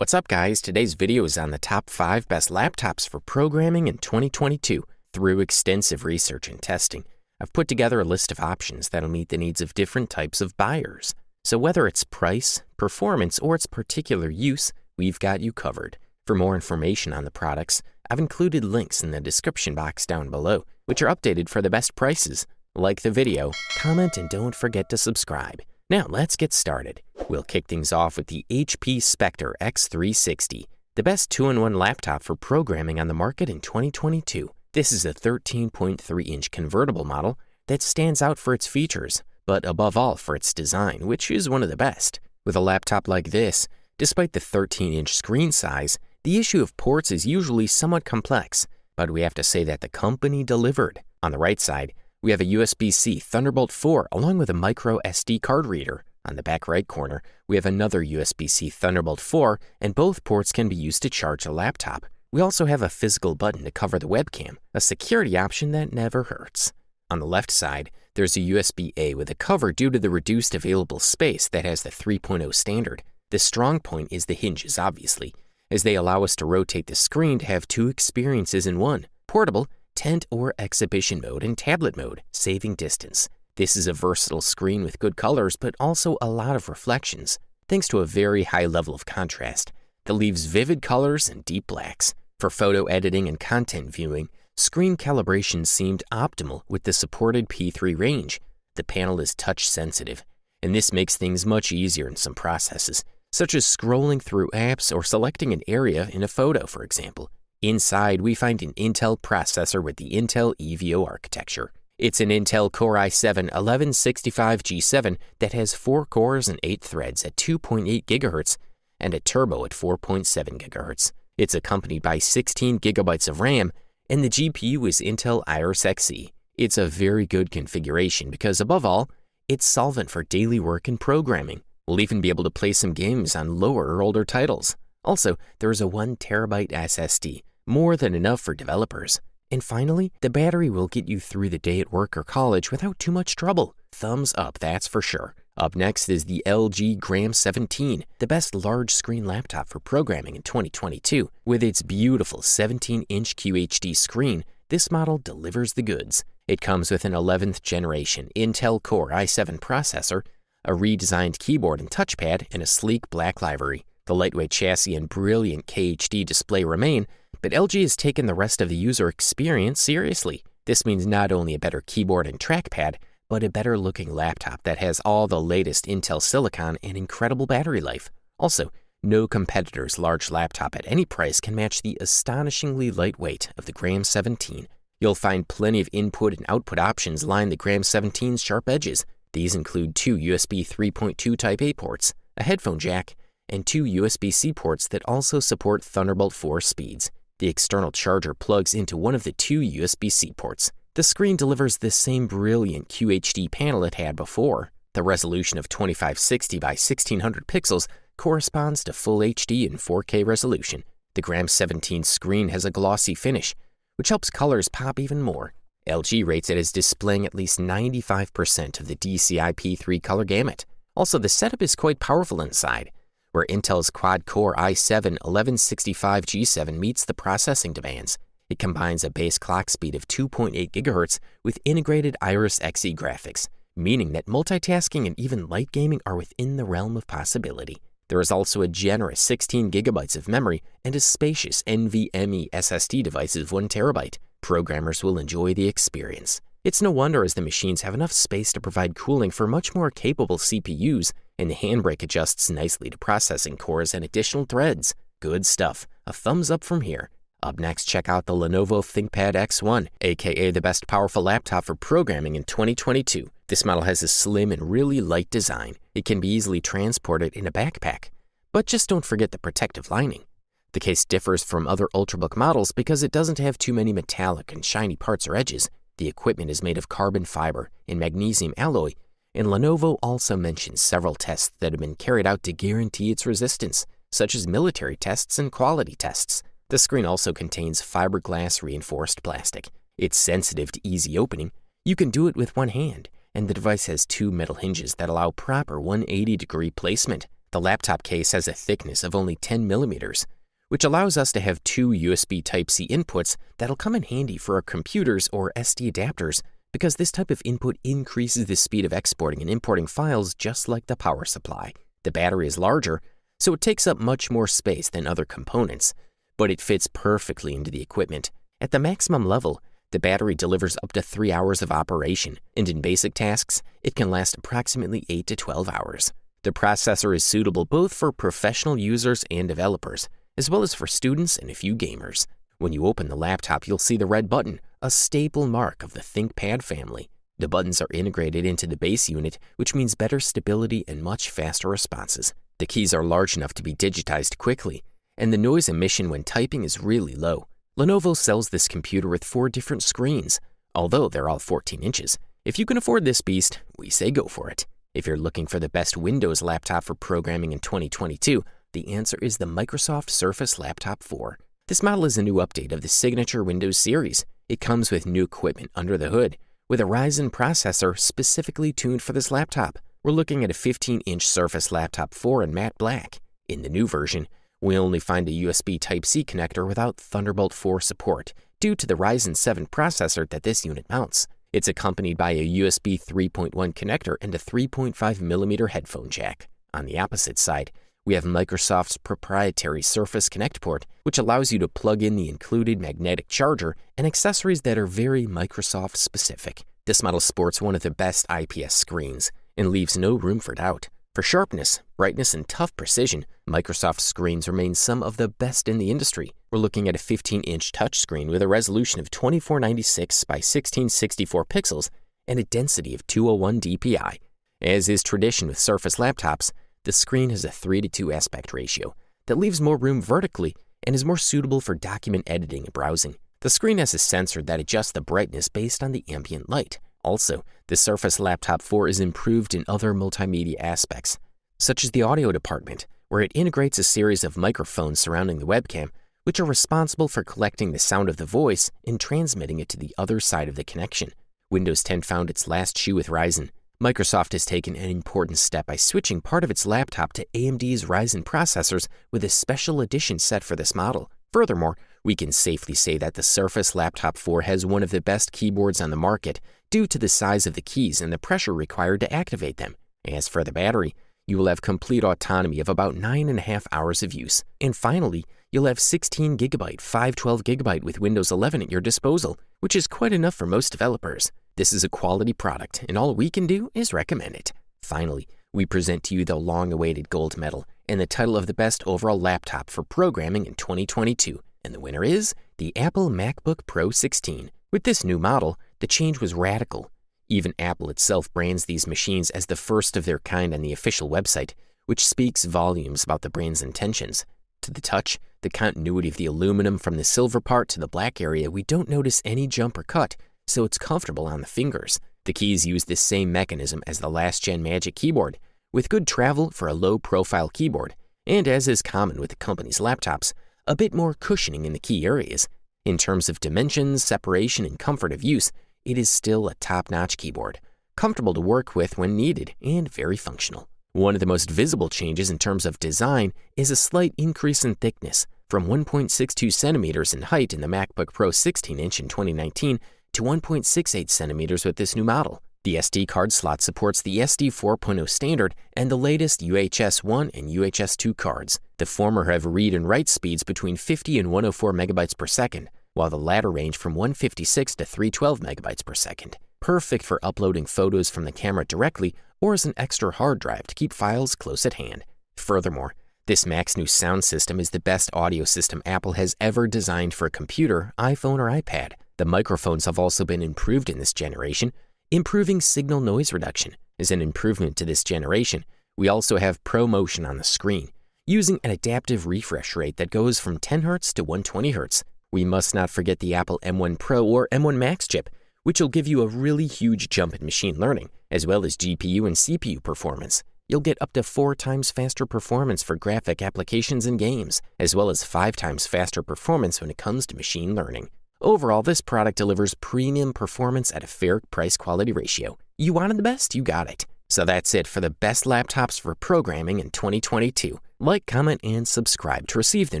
What's up, guys? Today's video is on the top 5 best laptops for programming in 2022. Through extensive research and testing, I've put together a list of options that'll meet the needs of different types of buyers. So whether it's price, performance, or its particular use, we've got you covered. For more information on the products, I've included links in the description box down below, which are updated for the best prices. Like the video, comment, and don't forget to subscribe. Now let's get started. We'll kick things off with the HP Spectre X360, the best 2-in-1 laptop for programming on the market in 2022. This is a 13.3-inch convertible model that stands out for its features, but above all for its design, which is one of the best. With a laptop like this, despite the 13-inch screen size, the issue of ports is usually somewhat complex, but we have to say that the company delivered. On the right side, we have a USB-C Thunderbolt 4 along with a micro SD card reader. On the back right corner, we have another USB-C Thunderbolt 4, and both ports can be used to charge a laptop. We also have a physical button to cover the webcam, a security option that never hurts. On the left side, there's a USB-A with a cover due to the reduced available space that has the 3.0 standard. The strong point is the hinges, obviously, as they allow us to rotate the screen to have two experiences in one: portable, tent or exhibition mode, and tablet mode, saving distance. This is a versatile screen with good colors, but also a lot of reflections, thanks to a very high level of contrast that leaves vivid colors and deep blacks. For photo editing and content viewing, screen calibration seemed optimal with the supported P3 range. The panel is touch sensitive, and this makes things much easier in some processes, such as scrolling through apps or selecting an area in a photo, for example. Inside, we find an Intel processor with the Intel EVO architecture. It's an Intel Core i7-1165G7 that has 4 cores and 8 threads at 2.8 GHz and a turbo at 4.7 GHz. It's accompanied by 16 GB of RAM, and the GPU is Intel Iris Xe. It's a very good configuration because, above all, it's solvent for daily work and programming. We'll even be able to play some games on lower or older titles. Also, there's a 1 TB SSD, more than enough for developers. And finally, the battery will get you through the day at work or college without too much trouble. Thumbs up, that's for sure. Up next is the LG Gram 17, the best large screen laptop for programming in 2022. With its beautiful 17-inch QHD screen, this model delivers the goods. It comes with an 11th generation Intel Core i7 processor, a redesigned keyboard and touchpad, and a sleek black livery. The lightweight chassis and brilliant KHD display remain, but LG has taken the rest of the user experience seriously. This means not only a better keyboard and trackpad, but a better looking laptop that has all the latest Intel Silicon and incredible battery life. Also, no competitor's large laptop at any price can match the astonishingly light weight of the Gram 17. You'll find plenty of input and output options line the Gram 17's sharp edges. These include 2 USB 3.2 Type-A ports, a headphone jack, and 2 USB-C ports that also support Thunderbolt 4 speeds. The external charger plugs into one of the 2 USB-C ports. The screen delivers the same brilliant QHD panel it had before. The resolution of 2560 by 1600 pixels corresponds to Full HD and 4K resolution. The Gram 17 screen has a glossy finish, which helps colors pop even more. LG rates it as displaying at least 95% of the DCI P3 color gamut. Also, the setup is quite powerful inside, where Intel's quad-core i7-1165G7 meets the processing demands. It combines a base clock speed of 2.8 GHz with integrated Iris Xe graphics, meaning that multitasking and even light gaming are within the realm of possibility. There is also a generous 16 GB of memory and a spacious NVMe SSD device of 1 TB. Programmers will enjoy the experience. It's no wonder, as the machines have enough space to provide cooling for much more capable CPUs, and the handbrake adjusts nicely to processing cores and additional threads. Good stuff. A thumbs up from here. Up next, check out the Lenovo ThinkPad X1, aka the best powerful laptop for programming in 2022. This model has a slim and really light design. It can be easily transported in a backpack. But just don't forget the protective lining. The case differs from other Ultrabook models because it doesn't have too many metallic and shiny parts or edges. The equipment is made of carbon fiber and magnesium alloy, and Lenovo also mentions several tests that have been carried out to guarantee its resistance, such as military tests and quality tests. The screen also contains fiberglass reinforced plastic. It's sensitive to easy opening. You can do it with one hand, and the device has 2 metal hinges that allow proper 180-degree placement. The laptop case has a thickness of only 10 millimeters, which allows us to have two USB Type-C inputs that'll come in handy for our computers or SD adapters because this type of input increases the speed of exporting and importing files just like the power supply. The battery is larger, so it takes up much more space than other components, but it fits perfectly into the equipment. At the maximum level, the battery delivers up to 3 hours of operation, and in basic tasks, it can last approximately 8 to 12 hours. The processor is suitable both for professional users and developers, as well as for students and a few gamers. When you open the laptop, you'll see the red button, a staple mark of the ThinkPad family. The buttons are integrated into the base unit, which means better stability and much faster responses. The keys are large enough to be digitized quickly, and the noise emission when typing is really low. Lenovo sells this computer with 4 different screens, although they're all 14 inches. If you can afford this beast, we say go for it. If you're looking for the best Windows laptop for programming in 2022, the answer is the Microsoft Surface Laptop 4. This model is a new update of the signature Windows series. It comes with new equipment under the hood, with a Ryzen processor specifically tuned for this laptop. We're looking at a 15-inch Surface Laptop 4 in matte black. In the new version, we only find a USB Type-C connector without Thunderbolt 4 support due to the Ryzen 7 processor that this unit mounts. It's accompanied by a USB 3.1 connector and a 3.5mm headphone jack. On the opposite side, we have Microsoft's proprietary Surface Connect port, which allows you to plug in the included magnetic charger and accessories that are very Microsoft specific. This model sports one of the best IPS screens and leaves no room for doubt. For sharpness, brightness, and tough precision, Microsoft screens remain some of the best in the industry. We're looking at a 15-inch touchscreen with a resolution of 2496 by 1664 pixels and a density of 201 dpi. As is tradition with Surface laptops, the screen has a 3:2 aspect ratio that leaves more room vertically and is more suitable for document editing and browsing. The screen has a sensor that adjusts the brightness based on the ambient light. Also, the Surface Laptop 4 is improved in other multimedia aspects, such as the audio department, where it integrates a series of microphones surrounding the webcam, which are responsible for collecting the sound of the voice and transmitting it to the other side of the connection. Windows 10 found its last shoe with Ryzen. Microsoft has taken an important step by switching part of its laptop to AMD's Ryzen processors with a special edition set for this model. Furthermore, we can safely say that the Surface Laptop 4 has one of the best keyboards on the market due to the size of the keys and the pressure required to activate them. As for the battery, you will have complete autonomy of about 9.5 hours of use. And finally, you'll have 16GB, 512GB with Windows 11 at your disposal, which is quite enough for most developers. This is a quality product, and all we can do is recommend it. Finally, we present to you the long-awaited gold medal and the title of the best overall laptop for programming in 2022. And the winner is the Apple Macbook Pro 16. With this new model, the change was radical. Even Apple itself brands these machines as the first of their kind on the official website, which speaks volumes about the brand's intentions. To the touch, the continuity of the aluminum from the silver part to the black area, we don't notice any jump or cut, so it's comfortable on the fingers. The keys use the same mechanism as the last-gen Magic Keyboard, with good travel for a low-profile keyboard, and as is common with the company's laptops, a bit more cushioning in the key areas. In terms of dimensions, separation, and comfort of use, it is still a top-notch keyboard, comfortable to work with when needed, and very functional. One of the most visible changes in terms of design is a slight increase in thickness, from 1.62 centimeters in height in the MacBook Pro 16-inch in 2019 to 1.68 centimeters with this new model. The SD card slot supports the SD 4.0 standard and the latest UHS 1 and UHS 2 cards. The former have read and write speeds between 50 and 104 megabytes per second, while the latter range from 156 to 312 megabytes per second. Perfect for uploading photos from the camera directly or as an extra hard drive to keep files close at hand. Furthermore, this Mac's new sound system is the best audio system Apple has ever designed for a computer, iPhone, or iPad. The microphones have also been improved in this generation, improving signal noise reduction. As an improvement to this generation, we also have ProMotion on the screen, using an adaptive refresh rate that goes from 10 Hz to 120 Hz. We must not forget the Apple M1 Pro or M1 Max chip, which will give you a really huge jump in machine learning, as well as GPU and CPU performance. You'll get up to 4 times faster performance for graphic applications and games, as well as 5 times faster performance when it comes to machine learning. Overall, this product delivers premium performance at a fair price-quality ratio. You wanted the best, you got it. So that's it for the best laptops for programming in 2022. Like, comment, and subscribe to receive the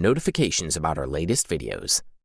notifications about our latest videos.